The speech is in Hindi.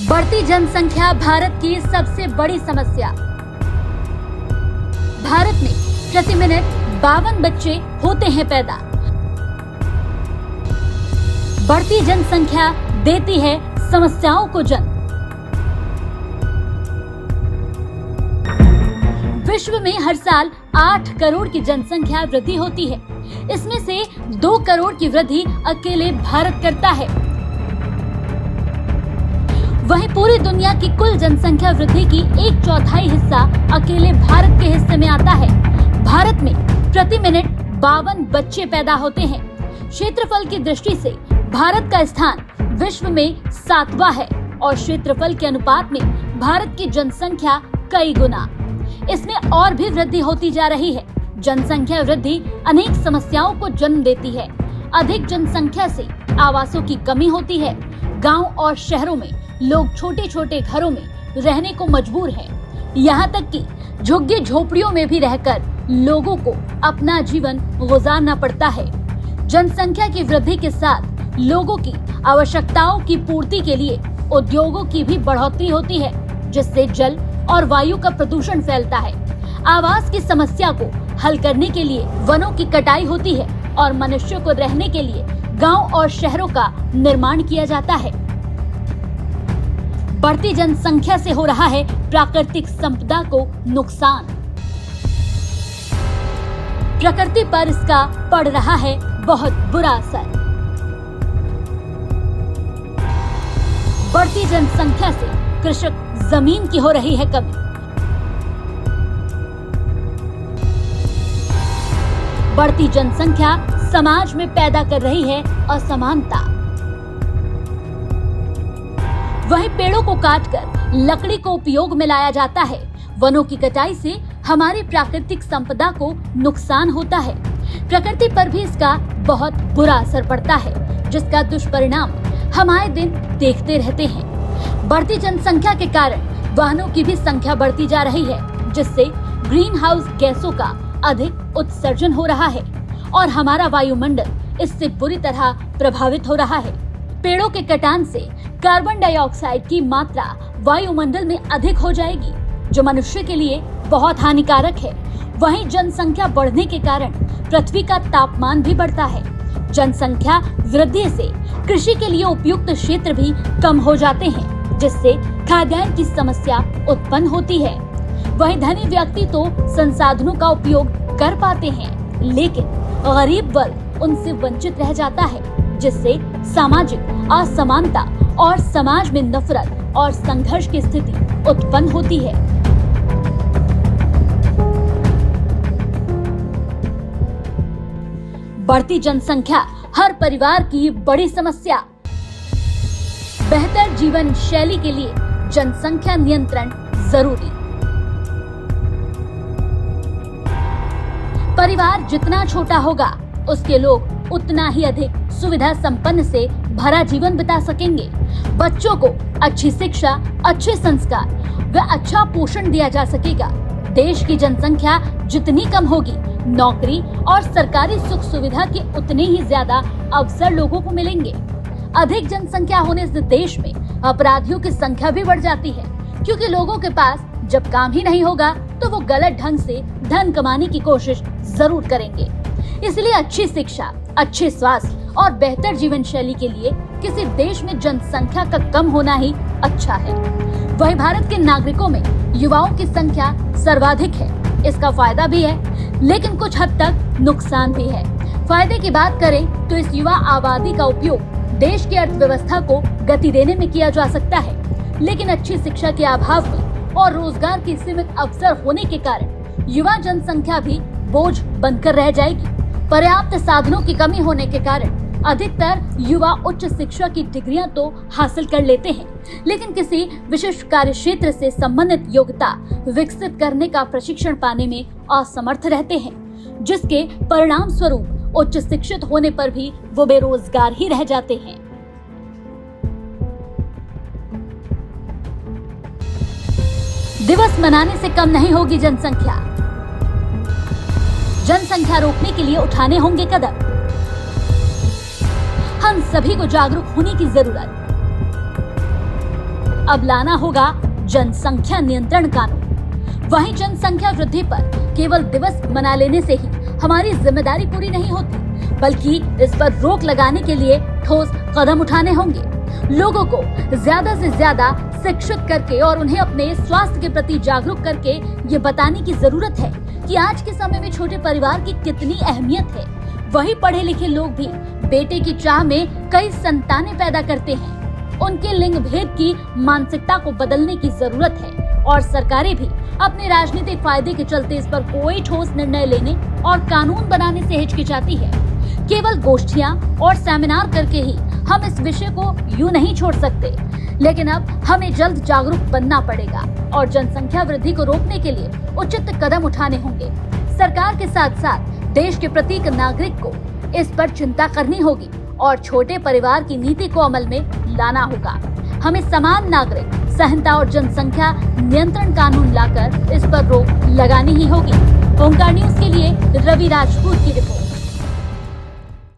बढ़ती जनसंख्या भारत की सबसे बड़ी समस्या। भारत में प्रति मिनट 52 बच्चे होते हैं पैदा। बढ़ती जनसंख्या देती है समस्याओं को जन्म। विश्व में हर साल 8 करोड़ की जनसंख्या वृद्धि होती है। इसमें से 2 करोड़ की वृद्धि अकेले भारत करता है। वहीं पूरी दुनिया की कुल जनसंख्या वृद्धि की 1/4 हिस्सा अकेले भारत के हिस्से में आता है। भारत में प्रति मिनट 52 बच्चे पैदा होते हैं। क्षेत्रफल की दृष्टि से भारत का स्थान विश्व में 7वां है और क्षेत्रफल के अनुपात में भारत की जनसंख्या कई गुना। इसमें और भी वृद्धि होती जा रही है। जनसंख्या वृद्धि अनेक समस्याओं को जन्म देती है। अधिक जनसंख्या से आवासों की कमी होती है। गांव और शहरों में लोग छोटे छोटे घरों में रहने को मजबूर हैं। यहाँ तक कि झुग्गी झोपड़ियों में भी रहकर लोगों को अपना जीवन गुजारना पड़ता है। जनसंख्या की वृद्धि के साथ लोगों की आवश्यकताओं की पूर्ति के लिए उद्योगों की भी बढ़ोतरी होती है, जिससे जल और वायु का प्रदूषण फैलता है। आवास की समस्या को हल करने के लिए वनों की कटाई होती है और मनुष्यों को रहने के लिए गांव और शहरों का निर्माण किया जाता है। बढ़ती जनसंख्या से हो रहा है प्राकृतिक संपदा को नुकसान। प्रकृति पर इसका पड़ रहा है बहुत बुरा असर। बढ़ती जनसंख्या से कृषक जमीन की हो रही है कमी। बढ़ती जनसंख्या समाज में पैदा कर रही है असमानता। वहीं पेड़ों को काटकर लकड़ी को उपयोग में लाया जाता है। वनों की कटाई से हमारी प्राकृतिक संपदा को नुकसान होता है। प्रकृति पर भी इसका बहुत बुरा असर पड़ता है, जिसका दुष्परिणाम हम आए दिन देखते रहते हैं। बढ़ती जनसंख्या के कारण वाहनों की भी संख्या बढ़ती जा रही है, जिससे ग्रीन हाउस गैसों का अधिक उत्सर्जन हो रहा है और हमारा वायुमंडल इससे बुरी तरह प्रभावित हो रहा है। पेड़ों के कटान से कार्बन डाइऑक्साइड की मात्रा वायुमंडल में अधिक हो जाएगी, जो मनुष्य के लिए बहुत हानिकारक है। वहीं जनसंख्या बढ़ने के कारण पृथ्वी का तापमान भी बढ़ता है। जनसंख्या वृद्धि से कृषि के लिए उपयुक्त क्षेत्र भी कम हो जाते हैं, जिससे खाद्यान्न की समस्या उत्पन्न होती है। वहीं धनी व्यक्ति तो संसाधनों का उपयोग कर पाते हैं, लेकिन गरीब वर्ग उनसे वंचित रह जाता है, जिससे सामाजिक असमानता और समाज में नफरत और संघर्ष की स्थिति उत्पन्न होती है। बढ़ती जनसंख्या हर परिवार की बड़ी समस्या। बेहतर जीवन शैली के लिए जनसंख्या नियंत्रण जरूरी। परिवार जितना छोटा होगा, उसके लोग उतना ही अधिक सुविधा संपन्न से भरा जीवन बिता सकेंगे। बच्चों को अच्छी शिक्षा, अच्छे संस्कार व अच्छा पोषण दिया जा सकेगा। देश की जनसंख्या जितनी कम होगी, नौकरी और सरकारी सुख सुविधा के उतने ही ज्यादा अवसर लोगों को मिलेंगे। अधिक जनसंख्या होने से देश में अपराधियों की संख्या भी बढ़ जाती है, क्योंकि लोगों के पास जब काम ही नहीं होगा तो वो गलत ढंग से धन कमाने की कोशिश जरूर करेंगे। इसलिए अच्छी शिक्षा, अच्छे स्वास्थ्य और बेहतर जीवन शैली के लिए किसी देश में जनसंख्या का कम होना ही अच्छा है। वहीं भारत के नागरिकों में युवाओं की संख्या सर्वाधिक है। इसका फायदा भी है, लेकिन कुछ हद तक नुकसान भी है। फायदे की बात करें तो इस युवा आबादी का उपयोग देश की अर्थव्यवस्था को गति देने में किया जा सकता है, लेकिन अच्छी शिक्षा के अभाव में और रोजगार के सीमित अवसर होने के कारण युवा जनसंख्या भी बोझ बनकर रह जाएगी। पर्याप्त साधनों की कमी होने के कारण अधिकतर युवा उच्च शिक्षा की डिग्रियां तो हासिल कर लेते हैं, लेकिन किसी विशिष्ट कार्य क्षेत्र से संबंधित योग्यता विकसित करने का प्रशिक्षण पाने में असमर्थ रहते हैं, जिसके परिणाम स्वरूप उच्च शिक्षित होने पर भी वो बेरोजगार ही रह जाते हैं। दिवस मनाने से कम नहीं होगी जनसंख्या। जनसंख्या रोकने के लिए उठाने होंगे कदम। हम सभी को जागरूक होने की जरूरत। अब लाना होगा जनसंख्या नियंत्रण कानून। वहीं जनसंख्या वृद्धि पर केवल दिवस मना लेने से ही हमारी जिम्मेदारी पूरी नहीं होती, बल्कि इस पर रोक लगाने के लिए ठोस कदम उठाने होंगे। लोगों को ज्यादा से ज्यादा शिक्षित करके और उन्हें अपने स्वास्थ्य के प्रति जागरूक करके ये बताने की जरूरत है कि आज के समय में छोटे परिवार की कितनी अहमियत है। वही पढ़े लिखे लोग भी बेटे की चाह में कई संतानें पैदा करते हैं। उनके लिंग भेद की मानसिकता को बदलने की जरूरत है और सरकारें भी अपने राजनीतिक फायदे के चलते इस पर कोई ठोस निर्णय लेने और कानून बनाने से हिचकिचाती है। केवल गोष्ठियां और सेमिनार करके ही हम इस विषय को यूं नहीं छोड़ सकते, लेकिन अब हमें जल्द जागरूक बनना पड़ेगा और जनसंख्या वृद्धि को रोकने के लिए उचित कदम उठाने होंगे। सरकार के साथ साथ देश के प्रत्येक नागरिक को इस पर चिंता करनी होगी और छोटे परिवार की नीति को अमल में लाना होगा। हमें समान नागरिक सहनता और जनसंख्या नियंत्रण कानून लाकर इस पर रोक लगानी ही होगी। ओंकार न्यूज के लिए रवि राजपूत की रिपोर्ट।